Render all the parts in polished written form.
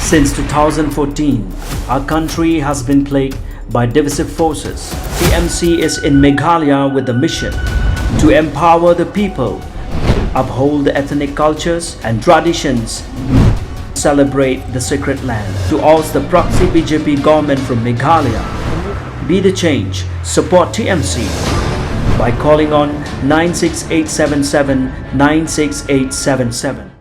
Since 2014, our country has been plagued by divisive forces. TMC is in Meghalaya with the mission to empower the people, uphold the ethnic cultures and traditions, celebrate the sacred land. To oust the proxy BJP government from Meghalaya, be the change, support TMC by calling on 96877 96877.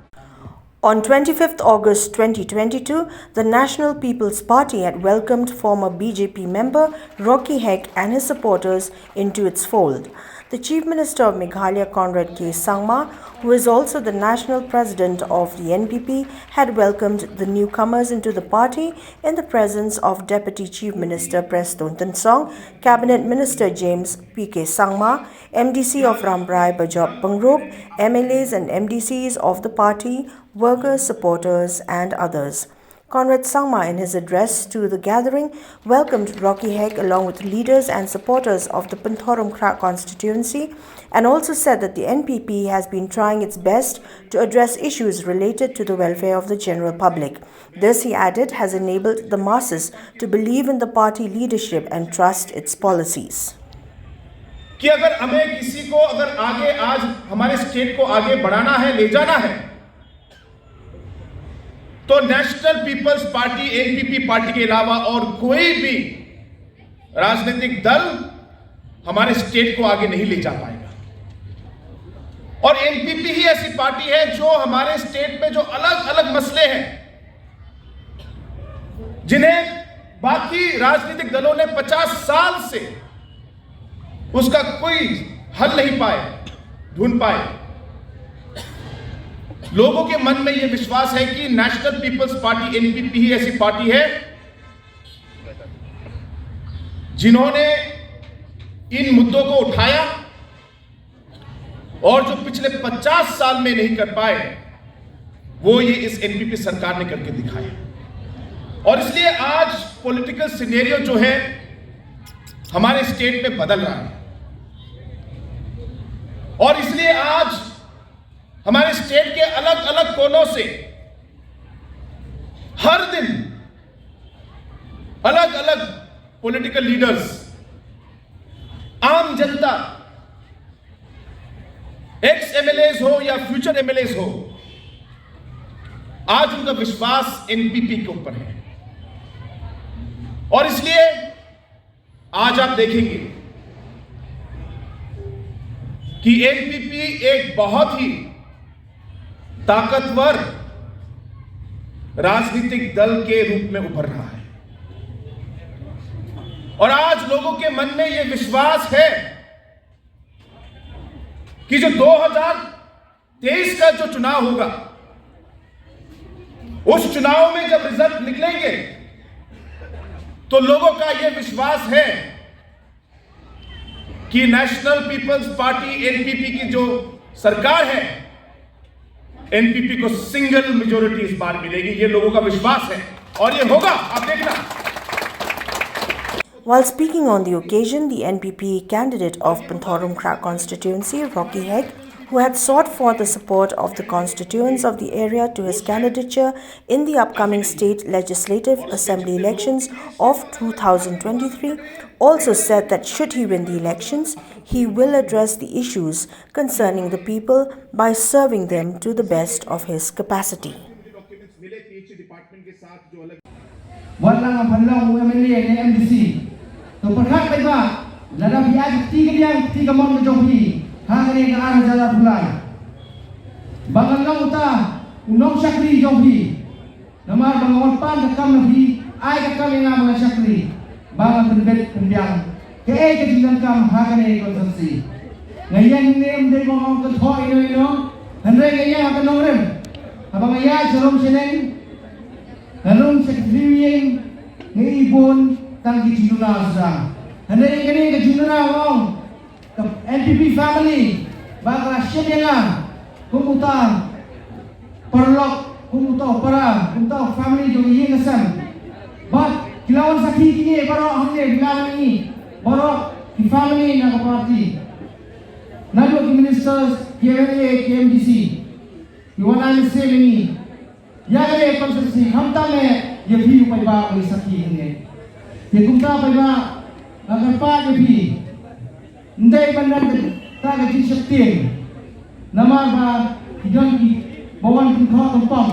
On 25th August 2022, the National People's Party had welcomed former BJP member Rocky Heck and his supporters into its fold. The Chief Minister of Meghalaya, Conrad Sangma, who is also the National President of the NPP, had welcomed the newcomers into the party in the presence of Deputy Chief Minister Prestone Tynsong, Cabinet Minister James P.K. Sangma, MDC of Rambrai Bajop Pyngrope, MLAs and MDCs of the party, workers, supporters and others. Conrad Sangma, in his address to the gathering, welcomed Rocky Heck along with leaders and supporters of the Pynthorumkhrah constituency and also said that the NPP has been trying its best to address issues related to the welfare of the general public. This, he added, has enabled the masses to believe in the party leadership and trust its policies. कि अगर हमें किसी को अगर आगे आज हमारे state को आगे बढ़ाना है, ले जाना है, तो national people's party NPP party के अलावा और कोई भी राजनीतिक दल हमारे स्टेट को आगे नहीं ले जा पाएगा। और एनपीपी ही ऐसी पार्टी है जो हमारे स्टेट में जो अलग-अलग मसले हैं, जिन्हें बाकी राजनीतिक दलों ने 50 साल से उसका कोई हल नहीं ढूंढ पाए। लोगों के मन में यह विश्वास है कि नेशनल पीपल्स पार्टी एनपीपी ही ऐसी पार्टी है जिन्होंने इन मुद्दों को उठाया और जो पिछले 50 साल में नहीं कर पाए वो ये इस एनपीपी सरकार ने करके दिखाया। और इसलिए आज पॉलिटिकल सिनेरियो जो है हमारे स्टेट में बदल रहा है और इसलिए आज हमारे स्टेट के अलग अलग कोनों से हर दिन अलग अलग पॉलिटिकल लीडर्स, आम जनता, एक्स एमएलएज हो या फ्यूचर एमएलएज हो, आज उनका विश्वास एनपीपी के ऊपर है। और इसलिए आज आप देखेंगे कि एनपीपी एक बहुत ही ताकतवर राजनीतिक दल के रूप में उभर रहा है और आज लोगों के मन में यह विश्वास है कि जो 2023 का जो चुनाव होगा, उस चुनाव में जब रिजल्ट निकलेंगे तो लोगों का यह विश्वास है कि नेशनल पीपल्स पार्टी एनपीपी की जो सरकार है, एनपीपी को सिंगल मेजॉरिटी इस बार मिलेगी। ये लोगों का विश्वास है और ये होगा, आप देखना। While speaking on the occasion, the NPP candidate of Pynthorumkhrah constituency, Rocky Heck, who had sought for the support of the constituents of the area to his candidature in the upcoming state legislative assembly elections of 2023, also said that should he win the elections, he will address the issues concerning the people by serving them to the best of his capacity. Hangane ka ara jala pulai bangalang uta unong syakri jombi namar bangawan pan ka kam nabi ai ka kam nga mga syakri bangang penbet pendiang ke ai ka jingan kam hangane ko sansi ngayon nem de mo ko tho ino hanre ngaya ka nomrem abang ya Shillong sineng hanung sekriwing ngi ibon tang ki jinuna sa hanre ngene ka jinuna wong NPP family, baga Shillong, kumuta, perlok, kumuta, para, kumuta family jo ye nasan. But kilawan sakhi kini, baro hamne bilang ini, baro ki family na party. Nalo ki ministers, KMA, KMDC, iwana ni same ini. ya le konstruksi hamta me ye bi pai ba oi sakhi ne ye kumta pai ba agar pa ye bi ndai bandan ta ga ji shakti namar ba hidon ki bawan ki kha tumpam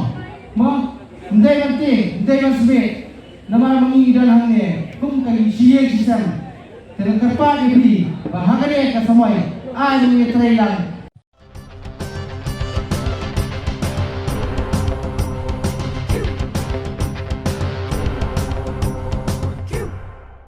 ma ndai banti ndai basbe namar mangi dan hangne kum kai siye sisan terang kerpa ye bi bahagare ka samai ai ni trailang